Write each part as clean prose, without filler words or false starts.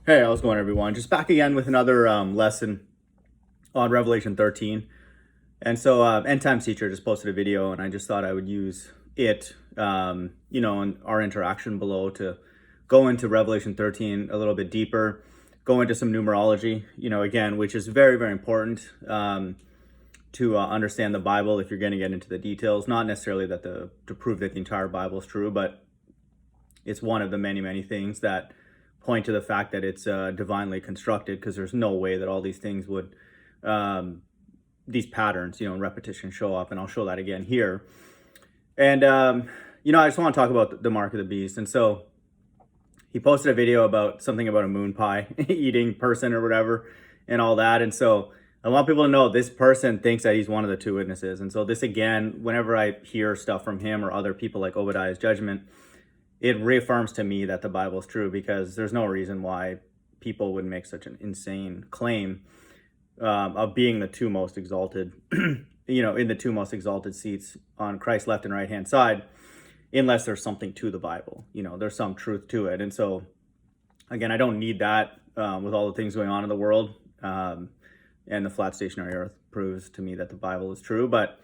Hey, how's it going, everyone? Just back again with another lesson on Revelation 13. And so, End Times Teacher just posted a video, and I just thought I would use it, in our interaction below to go into Revelation 13 a little bit deeper, go into some numerology, again, which is very, very important to understand the Bible if you're going to get into the details. Not necessarily that to prove that the entire Bible is true, but it's one of the many, many things that point to the fact that it's divinely constructed, because there's no way that all these things would, these patterns, and repetition show up. And I'll show that again here. And, I just want to talk about the mark of the beast. And so he posted a video about something about a moon pie eating person or whatever and all that. And so I want people to know this person thinks that he's one of the two witnesses. And so this, again, whenever I hear stuff from him or other people like Obadiah's judgment, it reaffirms to me that the Bible is true, because there's no reason why people would make such an insane claim of being the two most exalted, in the two most exalted seats on Christ's left and right hand side, unless there's something to the Bible. There's some truth to it. And so, again, I don't need that with all the things going on in the world. And the flat stationary earth proves to me that the Bible is true. But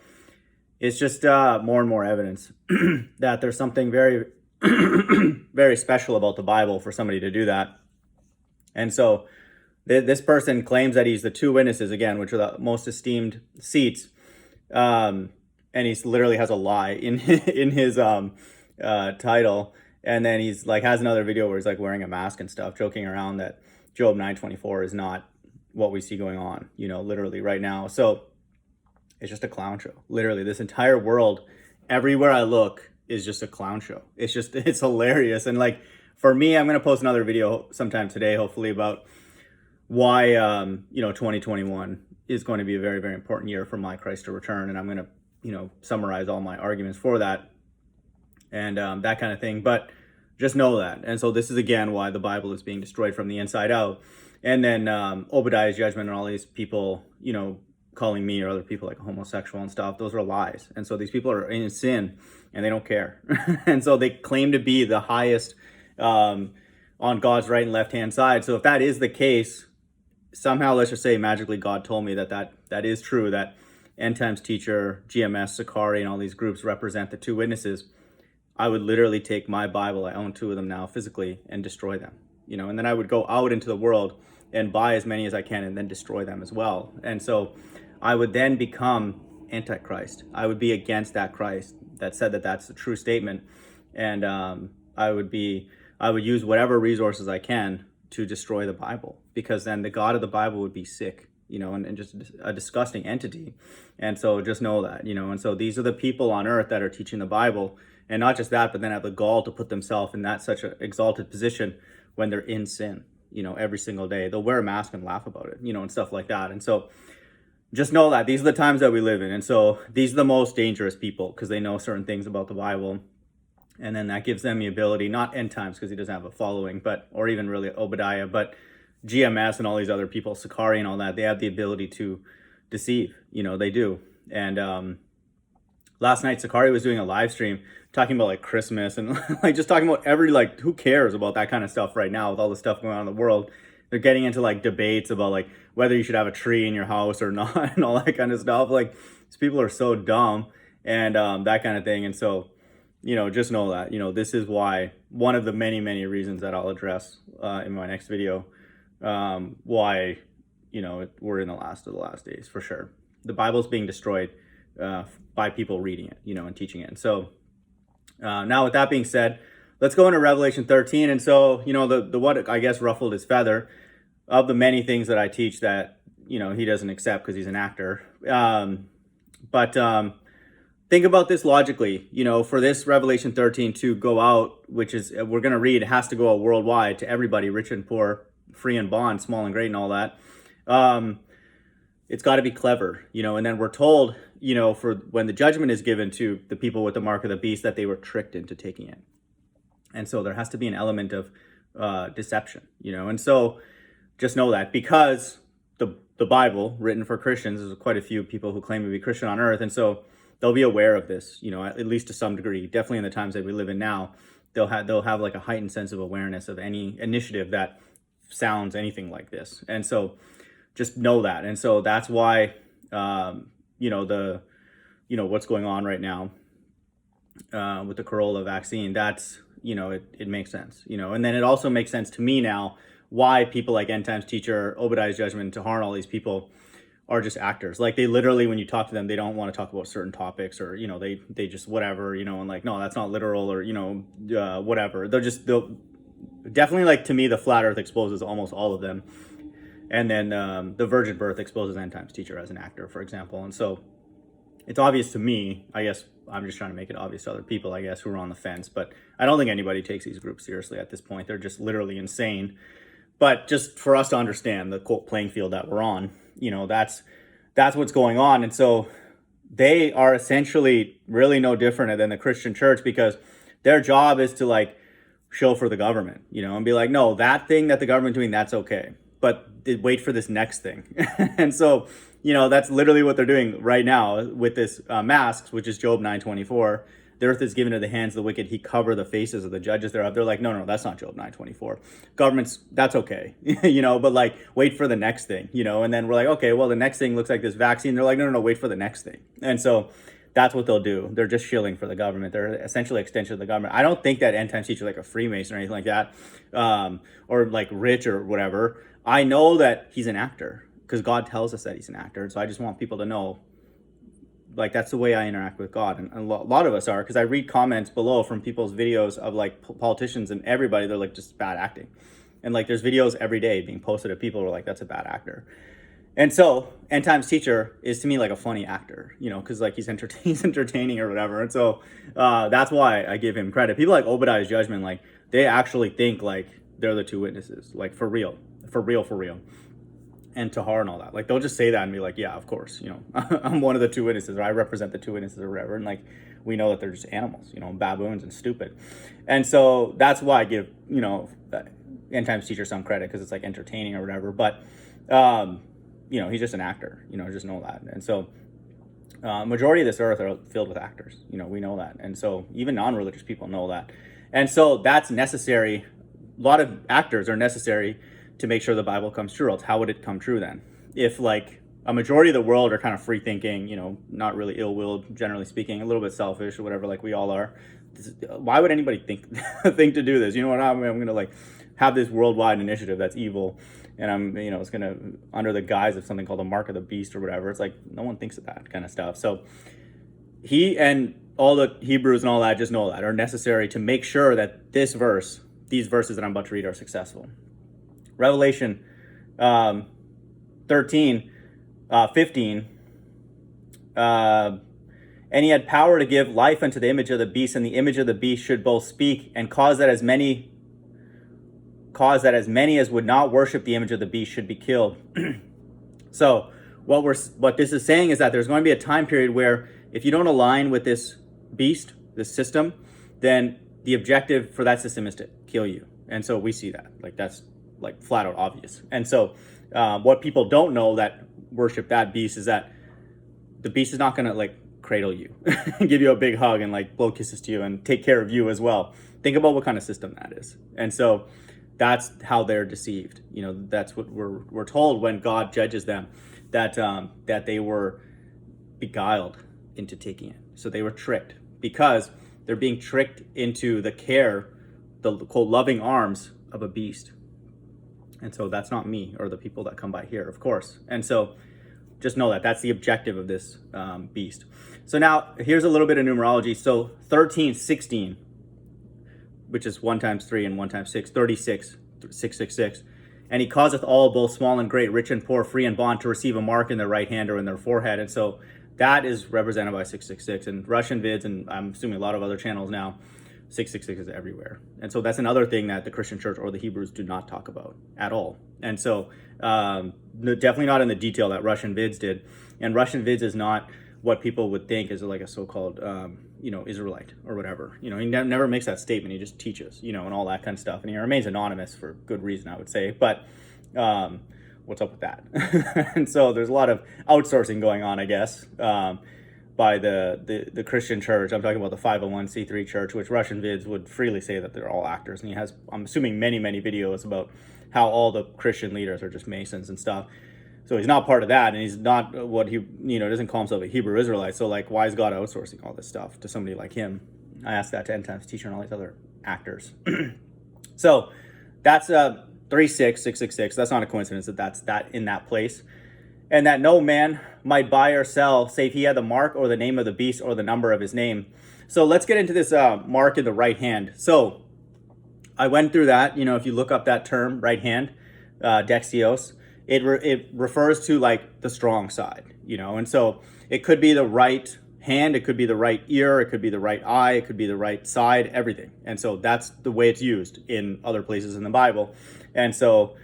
it's just more and more evidence that there's something very very special about the Bible for somebody to do that. And so this person claims that he's the two witnesses, again, which are the most esteemed seats. And he's literally has a lie in his title. And then he's like, has another video where he's like wearing a mask and stuff, joking around that Job 9:24 is not what we see going on, literally right now. So it's just a clown show. Literally, this entire world, everywhere I look, is just a clown show. It's hilarious. And like, for me, I'm going to post another video sometime today, hopefully, about why, 2021 is going to be a very, very important year for my Christ to return. And I'm going to, summarize all my arguments for that and that kind of thing. But just know that. And so this is, again, why the Bible is being destroyed from the inside out. And then Obadiah's judgment and all these people, calling me or other people like homosexual and stuff, those are lies. And so these people are in sin and they don't care. And so they claim to be the highest on God's right and left hand side. So if that is the case, somehow, let's just say magically God told me that is true, that End Times Teacher, GMS, Sakari, and all these groups represent the two witnesses, I would literally take my Bible, I own two of them now physically, and destroy them. And then I would go out into the world and buy as many as I can and then destroy them as well. And so I would then become Antichrist. I would be against that Christ that said that that's the true statement. And I would use whatever resources I can to destroy the Bible, because then the God of the Bible would be sick, and just a disgusting entity. And so just know that, and so these are the people on earth that are teaching the Bible. And not just that, but then have the gall to put themselves in that such an exalted position when they're in sin, every single day. They'll wear a mask and laugh about it, and stuff like that. And so just know that these are the times that we live in. And so these are the most dangerous people, because they know certain things about the Bible. And then that gives them the ability, not End Times, because he doesn't have a following, or even really Obadiah, but GMS and all these other people, Sakari and all that, they have the ability to deceive. They do. And last night, Sakari was doing a live stream talking about like Christmas and like just talking about who cares about that kind of stuff right now with all the stuff going on in the world. They're getting into like debates about like whether you should have a tree in your house or not and all that kind of stuff. Like, these people are so dumb and that kind of thing. And so, just know that, this is why, one of the many, many reasons that I'll address in my next video, why, we're in the last of the last days for sure. The Bible's being destroyed by people reading it, and teaching it. And so now with that being said, let's go into Revelation 13. And so, the what I guess ruffled his feather of the many things that I teach that, he doesn't accept because he's an actor. But think about this logically, for this Revelation 13 to go out, which is, we're going to read, it has to go out worldwide to everybody, rich and poor, free and bond, small and great and all that. It's got to be clever, and then we're told, for when the judgment is given to the people with the mark of the beast, that they were tricked into taking it. And so there has to be an element of deception, and so just know that, because the Bible, written for Christians, there's quite a few people who claim to be Christian on earth, and so they'll be aware of this, at least to some degree. Definitely in the times that we live in now, they'll have like a heightened sense of awareness of any initiative that sounds anything like this. And so just know that. And so that's why, what's going on right now with the Corolla vaccine, that's, it makes sense, and then it also makes sense to me now why people like End Times Teacher, Obadiah's Judgment, Tahar, all these people are just actors. Like, they literally, when you talk to them, they don't want to talk about certain topics, or, they just whatever, and like, no, that's not literal, or, whatever. They'll definitely, like, to me, the flat earth exposes almost all of them. And then the virgin birth exposes End Times Teacher as an actor, for example. And so it's obvious to me. I guess I'm just trying to make it obvious to other people, I guess, who are on the fence. But I don't think anybody takes these groups seriously at this point. They're just literally insane. But just for us to understand the quote playing field that we're on, that's what's going on. And so they are essentially really no different than the Christian church, because their job is to, like, show for the government, and be like, no, that thing that the government's doing, that's okay, but wait for this next thing. And so, that's literally what they're doing right now with this masks, which is Job 9:24. The earth is given to the hands of the wicked. He cover the faces of the judges thereof. They're like, no, that's not Job 9:24. Governments, that's okay, but, like, wait for the next thing, and then we're like, okay, well, the next thing looks like this vaccine. They're like, no, wait for the next thing. And so that's what they'll do. They're just shilling for the government. They're essentially extension of the government. I don't think that End Times Teacher, like a Freemason or anything like that, or like rich or whatever. I know that he's an actor because God tells us that he's an actor. And so I just want people to know, like, that's the way I interact with God. And a lot of us are, because I read comments below from people's videos of, like, politicians and everybody. They're like, just bad acting. And, like, there's videos every day being posted of people who are like, that's a bad actor. And so End Times Teacher is, to me, like a funny actor, because, like, he's entertaining or whatever. And so that's why I give him credit. People like Obadiah's Judgment, like, they actually think like they're the two witnesses, like, for real. And Tahar and all that, like, they'll just say that and be like, yeah, of course, I'm one of the two witnesses, or I represent the two witnesses, or whatever. And, like, we know that they're just animals, baboons and stupid. And so that's why I give, End Times Teacher some credit, because it's, like, entertaining or whatever. But he's just an actor, just know that. And so majority of this earth are filled with actors, we know that. And so even non-religious people know that. And so that's necessary. A lot of actors are necessary to make sure the Bible comes true. Else how would it come true then? If, like, a majority of the world are kind of free thinking, not really ill-willed, generally speaking, a little bit selfish or whatever, like we all are, why would anybody think to do this? I'm going to, like, have this worldwide initiative that's evil, and I'm, it's going to, under the guise of something called the mark of the beast or whatever. It's like, no one thinks of that kind of stuff. So he and all the Hebrews and all that just know that are necessary to make sure that these verses that I'm about to read are successful. Revelation 13, 15, and he had power to give life unto the image of the beast, and the image of the beast should both speak and cause that as many as would not worship the image of the beast should be killed. So what this is saying is that there's going to be a time period where if you don't align with this beast, this system, then the objective for that system is to kill you. And so we see that, like, that's, like, flat out obvious. And so what people don't know that worship that beast is that the beast is not going to, like, cradle you and give you a big hug and, like, blow kisses to you and take care of you as well. Think about what kind of system that is. And so that's how they're deceived. That's what we're told when God judges them, that they were beguiled into taking it. So they were tricked, because they're being tricked into the care, the quote loving arms of a beast. And so that's not me or the people that come by here, of course. And so just know that that's the objective of this beast. So now here's a little bit of numerology. So 1316, which is 1 times 3 and 1 times 6, 36, 666. And he causeth all, both small and great, rich and poor, free and bond, to receive a mark in their right hand or in their forehead. And so that is represented by 666. And Russian vids, and I'm assuming a lot of other channels now, 666 is everywhere. And so that's another thing that the Christian church or the Hebrews do not talk about at all. And so definitely not in the detail that Russian vids did. And Russian vids is not what people would think is like a so-called, Israelite or whatever. He never makes that statement. He just teaches, and all that kind of stuff. And he remains anonymous for good reason, I would say. But what's up with that? And so there's a lot of outsourcing going on, I guess. But by the Christian church. I'm talking about the 501c3 church, which Russian vids would freely say that they're all actors. And he has, I'm assuming, many videos about how all the Christian leaders are just Masons and stuff. So he's not part of that, and he's not what he, doesn't call himself a Hebrew Israelite. So like, why is God outsourcing all this stuff to somebody like him? I asked that to End Times Teacher and all these other actors. So that's 36666. That's not a coincidence that that's that in that place. And that no man might buy or sell, save he had the mark or the name of the beast or the number of his name. So let's get into this mark in the right hand. So I went through that. If you look up that term, right hand, dexios, it refers to like the strong side, and so it could be the right hand, it could be the right ear, it could be the right eye, it could be the right side, everything. And so that's the way it's used in other places in the Bible. And so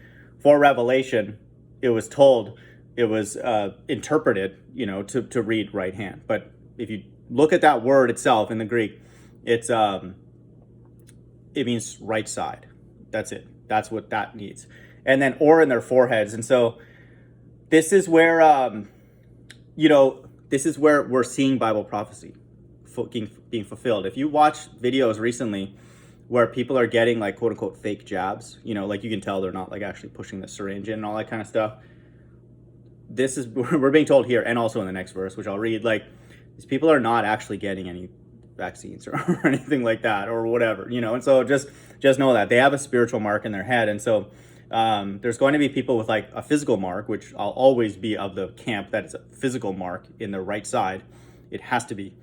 for Revelation, it was interpreted, to read right hand. But if you look at that word itself in the Greek, it means right side. That's it. That's what that needs. And then or in their foreheads. And so this is where, this is where we're seeing Bible prophecy being fulfilled. If you watch videos recently where people are getting like quote unquote fake jabs, like you can tell they're not like actually pushing the syringe in and all that kind of stuff. This is, we're being told here, and also in the next verse, which I'll read, like these people are not actually getting any vaccines or anything like that or whatever, and so just know that they have a spiritual mark in their head. And so there's going to be people with like a physical mark, which I'll always be of the camp that it's a physical mark in the right side. It has to be.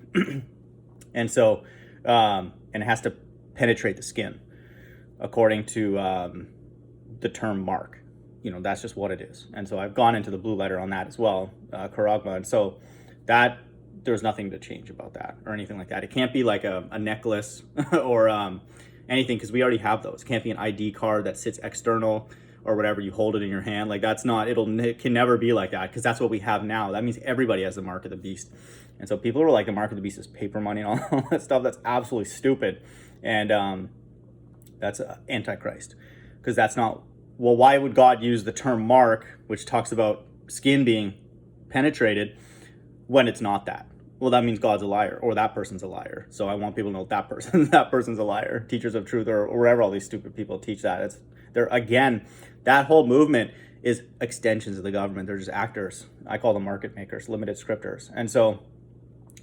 And so, and it has to penetrate the skin according to the term mark. That's just what it is. And so I've gone into the blue letter on that as well, charagma. And so that there's nothing to change about that or anything like that. It can't be like a necklace or anything, because we already have those. It can't be an ID card that sits external or whatever. You hold it in your hand. Like that's not, it can never be like that, because that's what we have now. That means everybody has the mark of the beast. And so people are like, the mark of the beast is paper money and all that stuff. That's absolutely stupid. And that's Antichrist, because that's not, well, why would God use the term mark, which talks about skin being penetrated, when it's not that? Well, that means God's a liar, or that person's a liar. So I want people to know that person's a liar. Teachers of truth, or wherever all these stupid people teach that. They're again, that whole movement is extensions of the government. They're just actors. I call them market makers, limited scripters. And so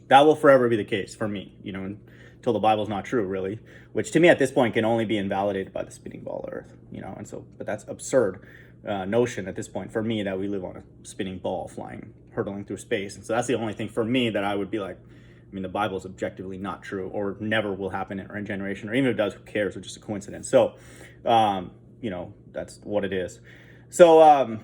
that will forever be the case for me, until the Bible's not true, really, which to me at this point can only be invalidated by the spinning ball of Earth, and so, but that's absurd notion at this point for me, that we live on a spinning ball hurtling through space. And so that's the only thing for me that I would be like, the Bible is objectively not true, or never will happen in our generation, or even if it does, who cares? It's just a coincidence. So, that's what it is. So,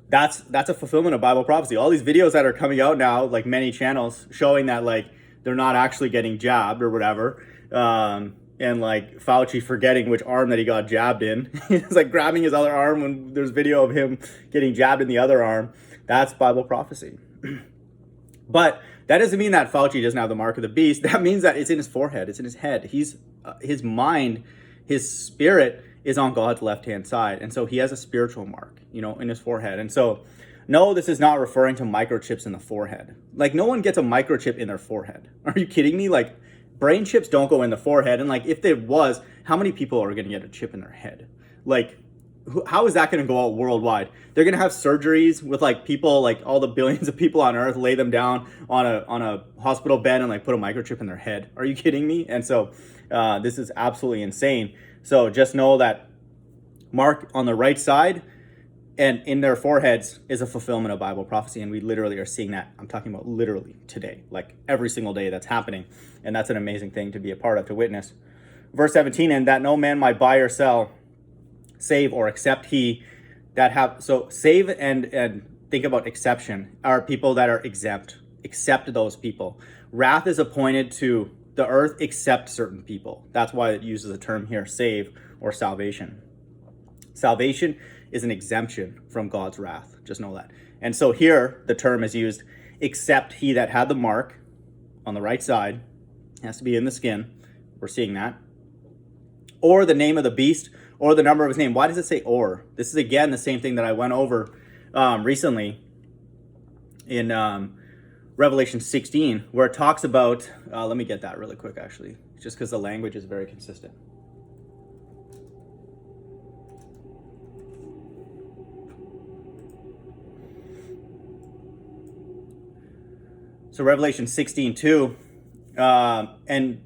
that's a fulfillment of Bible prophecy. All these videos that are coming out now, like many channels showing that like they're not actually getting jabbed or whatever. And like Fauci forgetting which arm that he got jabbed in. He's like grabbing his other arm when there's video of him getting jabbed in the other arm. That's Bible prophecy. But that doesn't mean that Fauci doesn't have the mark of the beast. That means that it's in his forehead. It's in his head. His mind, his spirit is on God's left-hand side. And so he has a spiritual mark, in his forehead. And so, no, this is not referring to microchips in the forehead. Like, no one gets a microchip in their forehead. Are you kidding me? Like, brain chips don't go in the forehead. And like, if there was, how many people are going to get a chip in their head? Like, how is that going to go out worldwide? They're going to have surgeries with like people, like all the billions of people on earth, lay them down on a hospital bed and like put a microchip in their head. Are you kidding me? And so this is absolutely insane. So just know that mark on the right side and in their foreheads is a fulfillment of Bible prophecy. And we literally are seeing that. I'm talking about literally today, like every single day that's happening. And that's an amazing thing to be a part of, to witness. Verse 17, and that no man might buy or sell, save or except he that have, so save and think about exception are people that are exempt, except those people. Wrath is appointed to the earth except certain people. That's why it uses the term here, save or salvation. Salvation is an exemption from God's wrath. Just know that. And so here the term is used, except he that had the mark on the right side, has to be in the skin. We're seeing that. Or the name of the beast, or the number of his name. Why does it say or? This is again the same thing that I went over recently in Revelation 16, where it talks about, let me get that really quick actually, just because the language is very consistent. So Revelation 16:2, and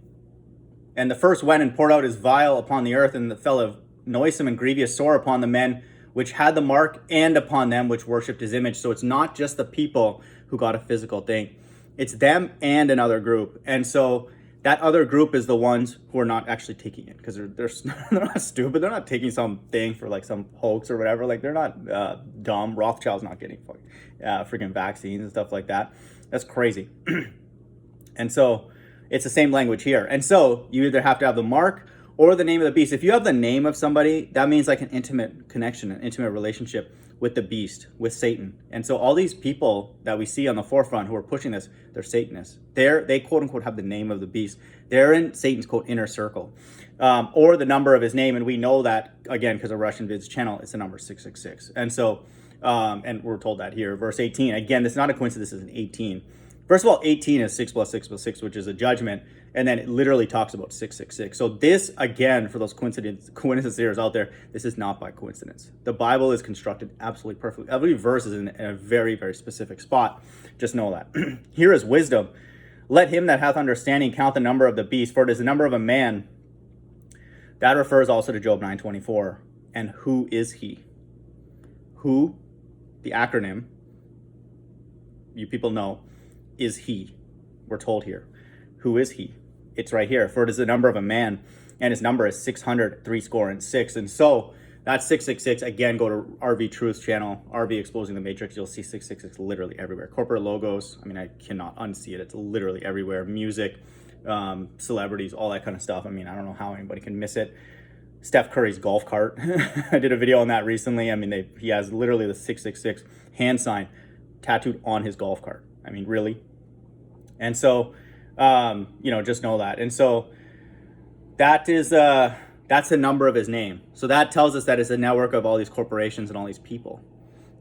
the first went and poured out his vial upon the earth, and fell a noisome and grievous sore upon the men which had the mark, and upon them which worshipped his image. So it's not just the people who got a physical thing. It's them and another group. And so that other group is the ones who are not actually taking it, because they're not stupid. They're not taking some thing for like some hoax or whatever. Like, they're not dumb. Rothschild's not getting freaking vaccines and stuff like that. That's crazy. And so it's the same language here. And so you either have to have the mark or the name of the beast. If you have the name of somebody, that means like an intimate connection, an intimate relationship with the beast, with Satan. And so all these people that we see on the forefront who are pushing this, they're Satanists. They quote unquote have the name of the beast. They're in Satan's quote inner circle, or the number of his name. And we know that again, because of Russian Vid's channel, it's the number 666. And so, and we're told that here, verse 18, again, this is not a coincidence, this is an 18. First of all, 18 is 6 plus 6 plus 6, which is a judgment. And then it literally talks about 666. So this, again, for those coincidence theorists out there, this is not by coincidence. The Bible is constructed absolutely perfectly. Every verse is in a very, very specific spot. Just know that. Here is wisdom. Let him that hath understanding count the number of the beast, for it is the number of a man. That refers also to Job 9:24. And who is he? Who, the acronym, you people know, is he. We're told here. Who is he? It's right here. For it is the number of a man, and his number is 666. And so that's 666. Again, go to RV Truth's channel, RV Exposing the Matrix. You'll see 666 literally everywhere. Corporate logos. I mean, I cannot unsee it. It's literally everywhere. Music, celebrities, all that kind of stuff. I mean, I don't know how anybody can miss it. Steph Curry's golf cart. I did a video on that recently. I mean, he has literally the 666 hand sign tattooed on his golf cart. I mean, really? And so, just know that. And so that is, that's the number of his name. So that tells us that it's a network of all these corporations and all these people.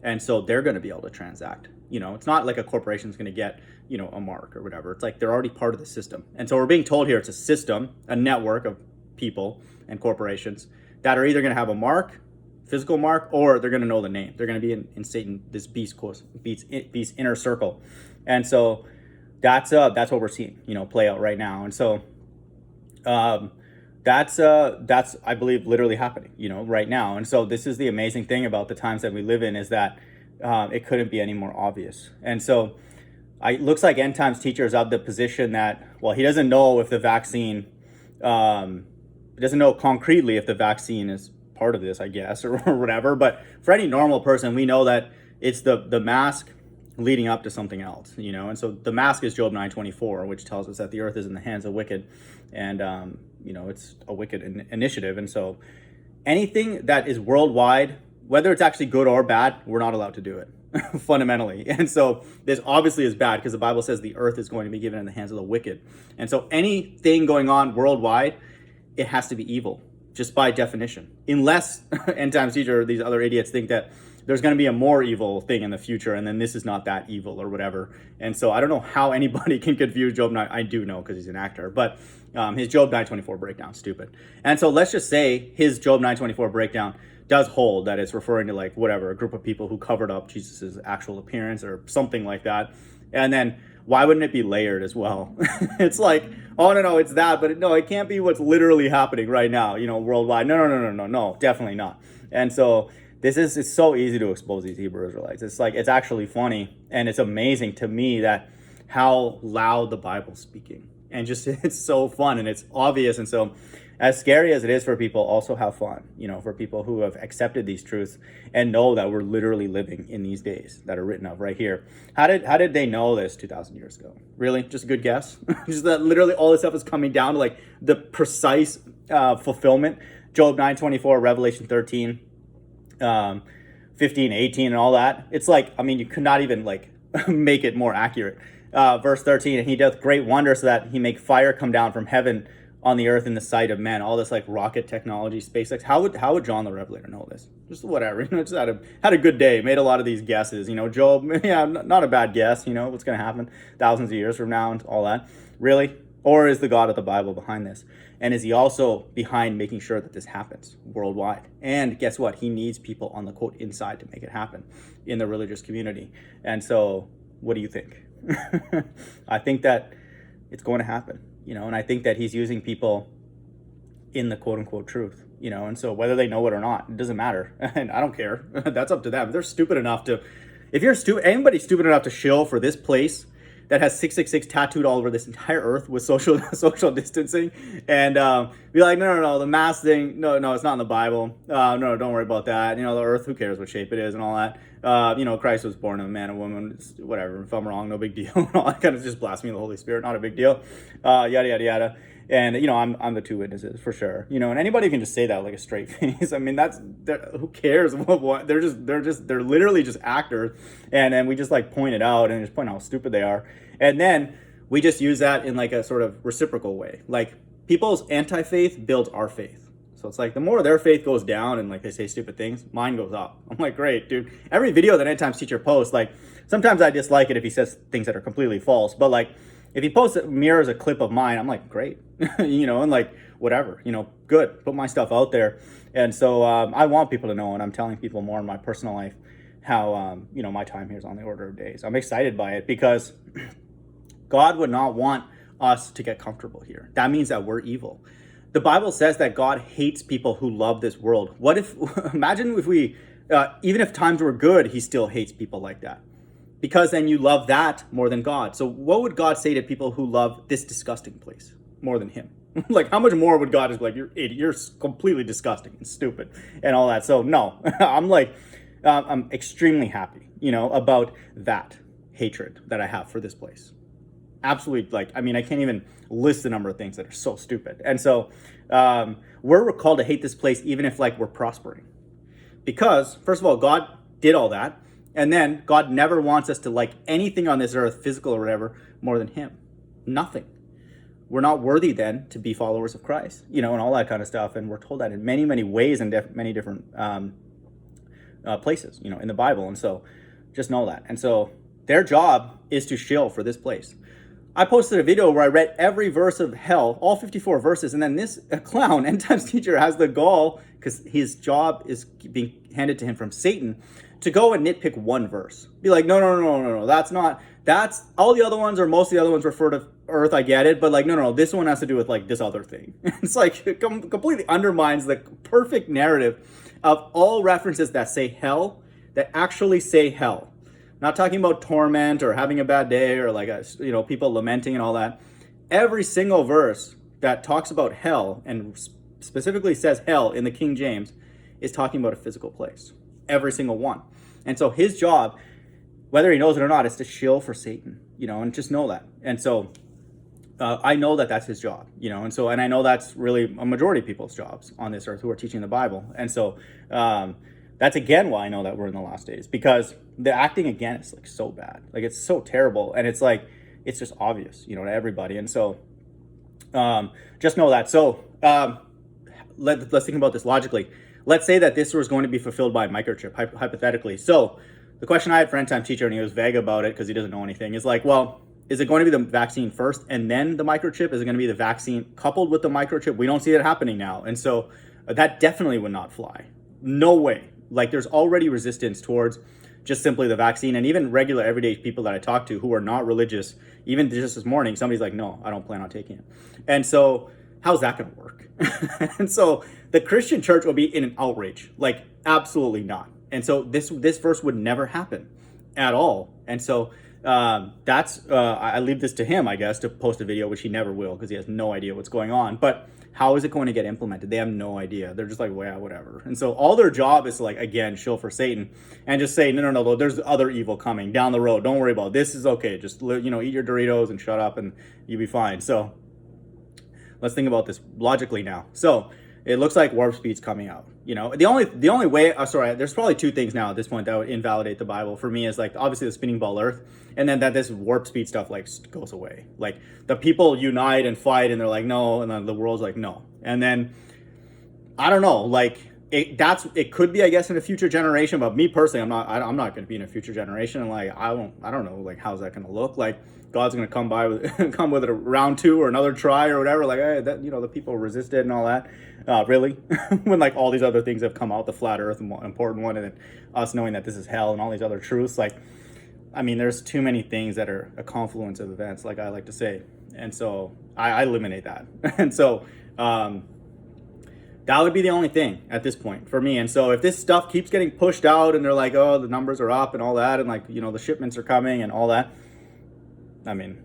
And so they're going to be able to transact. It's not like a corporation's going to get, a mark or whatever. It's like they're already part of the system. And so we're being told here it's a system, a network of people and corporations that are either going to have a mark, physical mark, or they're going to know the name. They're going to be in Satan, this beast inner circle. And so that's what we're seeing, play out right now. And so that's I believe literally happening, right now. And so this is the amazing thing about the times that we live in, is that it couldn't be any more obvious. And so it looks like end times teachers have the position that, well, he doesn't know if the vaccine, he doesn't know concretely if the vaccine is part of this, I guess, or whatever. But for any normal person, we know that it's the mask leading up to something else, and so the mask is Job 9:24, which tells us that the earth is in the hands of wicked, and it's a wicked initiative. And so anything that is worldwide, whether it's actually good or bad, we're not allowed to do it fundamentally. And so this obviously is bad, because the Bible says the earth is going to be given in the hands of the wicked. And so anything going on worldwide, it has to be evil, just by definition, unless end times teacher or these other idiots think that there's going to be a more evil thing in the future, and then this is not that evil or whatever. And so I don't know how anybody can confuse Job 9. I do know, because he's an actor, but his Job 9:24 breakdown, stupid. And so let's just say his Job 9:24 breakdown does hold, that it's referring to like whatever, a group of people who covered up Jesus's actual appearance or something like that. And then why wouldn't it be layered as well? It's like, oh no, it's that, but no, it can't be what's literally happening right now, worldwide. No, definitely not. And so it's so easy to expose these Hebrew Israelites. It's like, it's actually funny, and it's amazing to me that how loud the Bible's speaking, and just, it's so fun, and it's obvious. And so as scary as it is for people, also have fun, for people who have accepted these truths and know that we're literally living in these days that are written of right here. How did they know this 2,000 years ago? Really? Just a good guess? Just that literally all this stuff is coming down to like the precise fulfillment. Job 9:24, Revelation 13, 15, 18, and all that. It's like, I mean, you could not even like make it more accurate. Verse 13, and he doth great wonders, so that he make fire come down from heaven on the earth in the sight of men, all this like rocket technology, SpaceX. How would John the Revelator know this? Just whatever, just had a good day, made a lot of these guesses. Job, yeah, not a bad guess. What's going to happen thousands of years from now and all that. Really? Or is the God of the Bible behind this? And is he also behind making sure that this happens worldwide? And guess what? He needs people on the quote inside to make it happen in the religious community. And so what do you think? I think that it's going to happen, and I think that he's using people in the quote unquote truth, and so whether they know it or not, it doesn't matter. And I don't care. That's up to them. They're stupid enough to, if you're anybody stupid enough to shill for this place that has 666 tattooed all over this entire earth with social distancing, and be like, no, the mask thing, no, it's not in the Bible. No, don't worry about that. The earth, who cares what shape it is and all that. Christ was born of a man and woman, whatever. If I'm wrong, no big deal. All that kind of just blasphemy of the Holy Spirit, not a big deal. Yada yada yada. And I'm the two witnesses for sure. And anybody can just say that like a straight face. I mean, who cares what they're literally just actors, and we just like point it out and just point out how stupid they are, and then we just use that in like a sort of reciprocal way. Like people's anti-faith builds our faith. So it's like the more their faith goes down and like they say stupid things, mine goes up. I'm like, great, dude. Every video that End Times Teacher posts, like sometimes I dislike it if he says things that are completely false, but like if he posts it mirrors a clip of mine, I'm like, great, and like whatever, good. Put my stuff out there. And so I want people to know, and I'm telling people more in my personal life how, my time here is on the order of days. I'm excited by it because God would not want us to get comfortable here. That means that we're evil. The Bible says that God hates people who love this world. What if, imagine if we, even if times were good, he still hates people like that. Because then you love that more than God. So what would God say to people who love this disgusting place more than him? Like how much more would God just be like, you're completely disgusting and stupid and all that. So no, I'm extremely happy, about that hatred that I have for this place. Absolutely, I can't even list the number of things that are so stupid. And so we're called to hate this place even if we're prospering. Because, first of all, God did all that. And then God never wants us to like anything on this earth, physical or whatever, more than him. Nothing. We're not worthy then to be followers of Christ, and all that kind of stuff. And we're told that in many, many ways and many different places, in the Bible. And so just know that. And so their job is to shill for this place. I posted a video where I read every verse of hell, all 54 verses, and then this clown, End Times Teacher, has the gall, because his job is being handed to him from Satan, to go and nitpick one verse. Be like, no, that's all the other ones, or most of the other ones refer to earth, I get it, but no, this one has to do with this other thing. It's it completely undermines the perfect narrative of all references that say hell, that actually say hell. Not talking about torment or having a bad day or people lamenting and all that. Every single verse that talks about hell and specifically says hell in the King James is talking about a physical place. Every single one. And so his job, whether he knows it or not, is to shill for Satan, and just know that. And so I know that that's his job, and I know that's really a majority of people's jobs on this earth who are teaching the Bible. And so that's again why I know that we're in the last days, because the acting again is so bad, it's so terrible, and it's it's just obvious, to everybody. And so just know that. So let's think about this logically. Let's say that this was going to be fulfilled by a microchip, hypothetically. So the question I had for End Time Teacher, and he was vague about it because he doesn't know anything, is well, is it going to be the vaccine first and then the microchip? Is it going to be the vaccine coupled with the microchip? We don't see that happening now. And so that definitely would not fly. No way. There's already resistance towards just simply the vaccine. And even regular everyday people that I talk to who are not religious, even just this morning, somebody's like, no, I don't plan on taking it. And so how's that going to work? And so the Christian church will be in an outrage, absolutely not. And so this verse would never happen at all. And so that's I leave this to him, I guess, to post a video, which he never will because he has no idea what's going on. But how is it going to get implemented? They have no idea. They're just well, yeah, whatever. And so all their job is to again, shill for Satan and just say, no, there's other evil coming down the road. Don't worry about it. This is okay. Just, eat your Doritos and shut up and you'll be fine. So let's think about this logically now. So it looks like warp speed's coming out. The only way, sorry, there's probably two things now at this point that would invalidate the Bible for me, is like obviously the spinning ball Earth, and then that this warp speed stuff like goes away. Like the people unite and fight, and they're like no, and then the world's like no, and then I don't know, like it could be, I guess, in a future generation, but me personally, I'm not going to be in a future generation, and like I don't know, like how's that going to look like. God's going to come by with come with a round two or another try or whatever, like hey, that the people resisted and all that. Really? When like all these other things have come out, the flat earth, important one, and then us knowing that this is hell and all these other truths, like I mean, there's too many things that are a confluence of events, like I like to say, and so I eliminate that. And so that would be the only thing at this point for me. And so if this stuff keeps getting pushed out and they're like, oh, the numbers are up and all that, and like the shipments are coming and all that, I mean,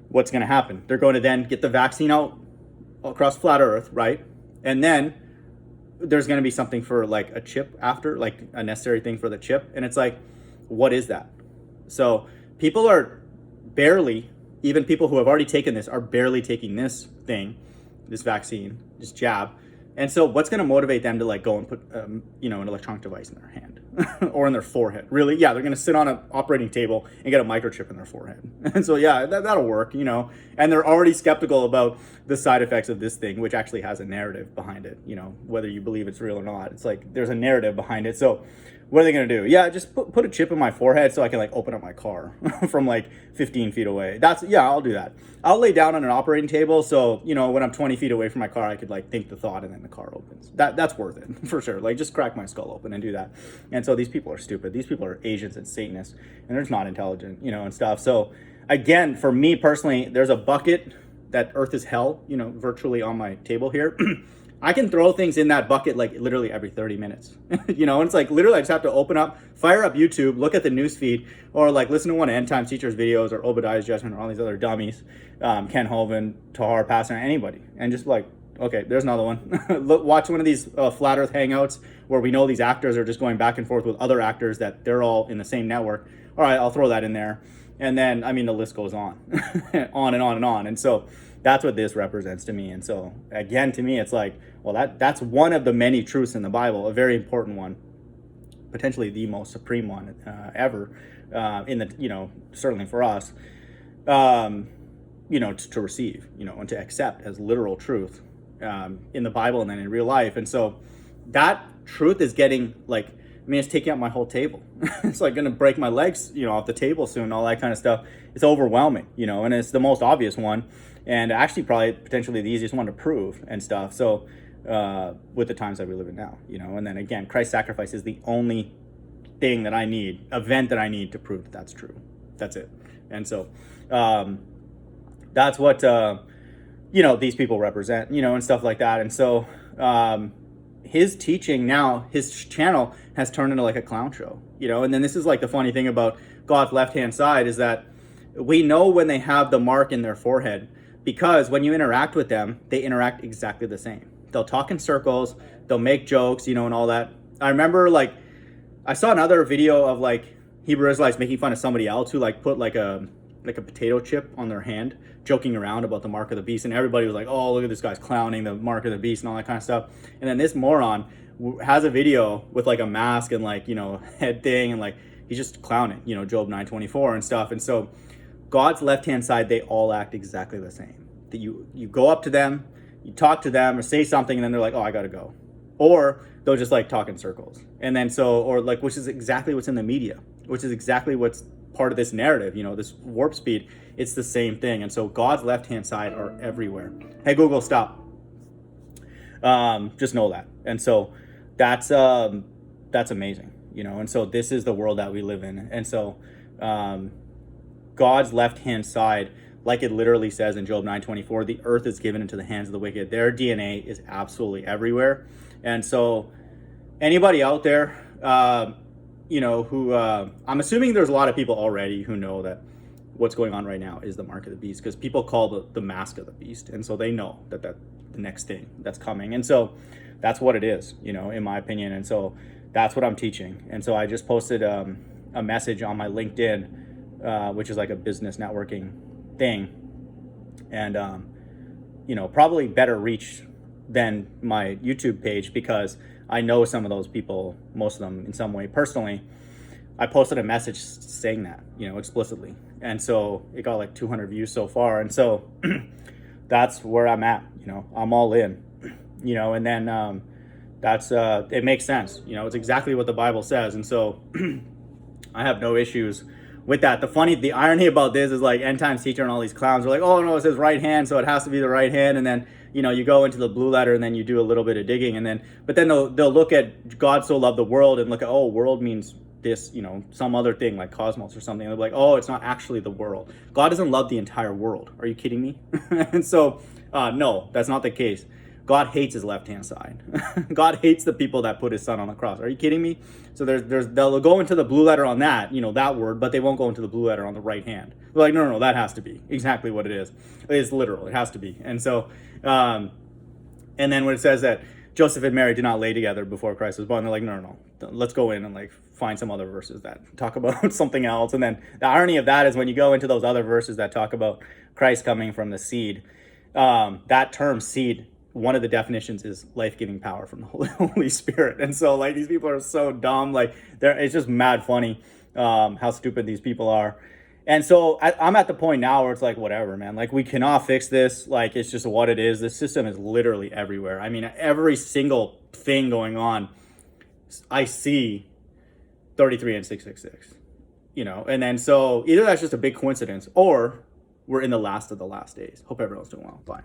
what's going to happen? They're going to then get the vaccine out across flat earth, right? And then there's going to be something for like a chip after, like a necessary thing for the chip. And it's like, what is that? So people are barely, even people who have already taken this are barely taking this thing, this vaccine, this jab. And so what's going to motivate them to like go and put, an electronic device in their hand or in their forehead? Really? Yeah, they're going to sit on an operating table and get a microchip in their forehead. And so, yeah, that'll work, and they're already skeptical about the side effects of this thing, which actually has a narrative behind it, whether you believe it's real or not. It's like there's a narrative behind it. So what are they going to do? Yeah, just put a chip in my forehead so I can like open up my car from like 15 feet away. I'll do that. I'll lay down on an operating table. So, when I'm 20 feet away from my car, I could like think the thought and then the car opens. That's worth it for sure. Like just crack my skull open and do that. And so these people are stupid. These people are agents and Satanists, and they're just not intelligent, and stuff. So again, for me personally, there's a bucket that earth is hell, virtually on my table here. I can throw things in that bucket like literally every 30 minutes, and it's like literally I just have to fire up YouTube, look at the news feed, or like listen to one of End Times Teachers videos or Obadiah's Judgment or all these other dummies, Ken Hovind, Tahar Pastor, anybody, and just like, okay, there's another one. Watch one of these flat earth hangouts where we know these actors are just going back and forth with other actors that they're all in the same network. All right, I'll throw that in there. And then, I mean, the list goes on, on and on and on. And so that's what this represents to me. And so again, to me, it's like, well, that's one of the many truths in the Bible, a very important one, potentially the most supreme one ever, in the, certainly for us, to receive, and to accept as literal truth in the Bible and then in real life. And so that truth is getting like, it's taking up my whole table. It's like going to break my legs, off the table soon, all that kind of stuff. It's overwhelming, and it's the most obvious one, and actually probably potentially the easiest one to prove and stuff. So with the times that we live in now, and then again, Christ's sacrifice is the only thing that I need, event that I need to prove that that's true. That's it. And so that's what, these people represent, and stuff like that. And so his teaching now, his channel has turned into like a clown show, and then this is like the funny thing about God's left-hand side is that we know when they have the mark in their forehead, because when you interact with them, they interact exactly the same. They'll talk in circles, they'll make jokes, and all that. I remember like, I saw another video of like Hebrew Israelites making fun of somebody else who like put like a potato chip on their hand, joking around about the mark of the beast, and everybody was like, oh, look at this guy's clowning the mark of the beast and all that kind of stuff. And then this moron has a video with like a mask and like, head thing, and like he's just clowning, Job 9:24 and stuff. And so God's left-hand side, they all act exactly the same. That you go up to them, you talk to them or say something, and then they're like, oh, I gotta go. Or they'll just like talk in circles. And then or like, which is exactly what's in the media, which is exactly what's part of this narrative, this warp speed. It's the same thing. And so God's left-hand side are everywhere. Hey, Google, stop. Just know that. And so that's amazing, and so this is the world that we live in. And so God's left-hand side, like it literally says in Job 9:24, the earth is given into the hands of the wicked. Their DNA is absolutely everywhere. And so anybody out there, who I'm assuming there's a lot of people already who know that what's going on right now is the mark of the beast, because people call the mask of the beast. And so they know that the next thing that's coming. And so that's what it is, in my opinion. And so that's what I'm teaching. And so I just posted a message on my LinkedIn, which is like a business networking thing. And, probably better reach than my YouTube page, because I know some of those people, most of them in some way personally. I posted a message saying that, explicitly. And so it got like 200 views so far. And so that's where I'm at, I'm all in, and then that's, it makes sense. It's exactly what the Bible says. And so I have no issues with that. The irony about this is like end times teacher and all these clowns are like, oh no, it says right hand, so it has to be the right hand. And then, you go into the blue letter and then you do a little bit of digging, and then, but then they'll look at God so loved the world and look at, oh, world means this, some other thing like cosmos or something. They'll be like, oh, it's not actually the world. God doesn't love the entire world. Are you kidding me? And so, no, that's not the case. God hates his left-hand side. God hates the people that put his son on the cross. Are you kidding me? So they'll go into the blue letter on that, that word, but they won't go into the blue letter on the right hand. They're like, no, that has to be exactly what it is. It's literal. It has to be. And so, and then when it says that Joseph and Mary did not lay together before Christ was born, they're like, no, let's go in and like find some other verses that talk about something else. And then the irony of that is when you go into those other verses that talk about Christ coming from the seed, that term seed, one of the definitions is life-giving power from the Holy Spirit. And so like these people are so dumb, like it's just mad funny how stupid these people are. And so I'm at the point now where it's like, whatever, man, like we cannot fix this. Like it's just what it is. The system is literally everywhere. I mean, every single thing going on, I see 33 and 666, and then so either that's just a big coincidence or we're in the last of the last days. Hope everyone's doing well. Bye.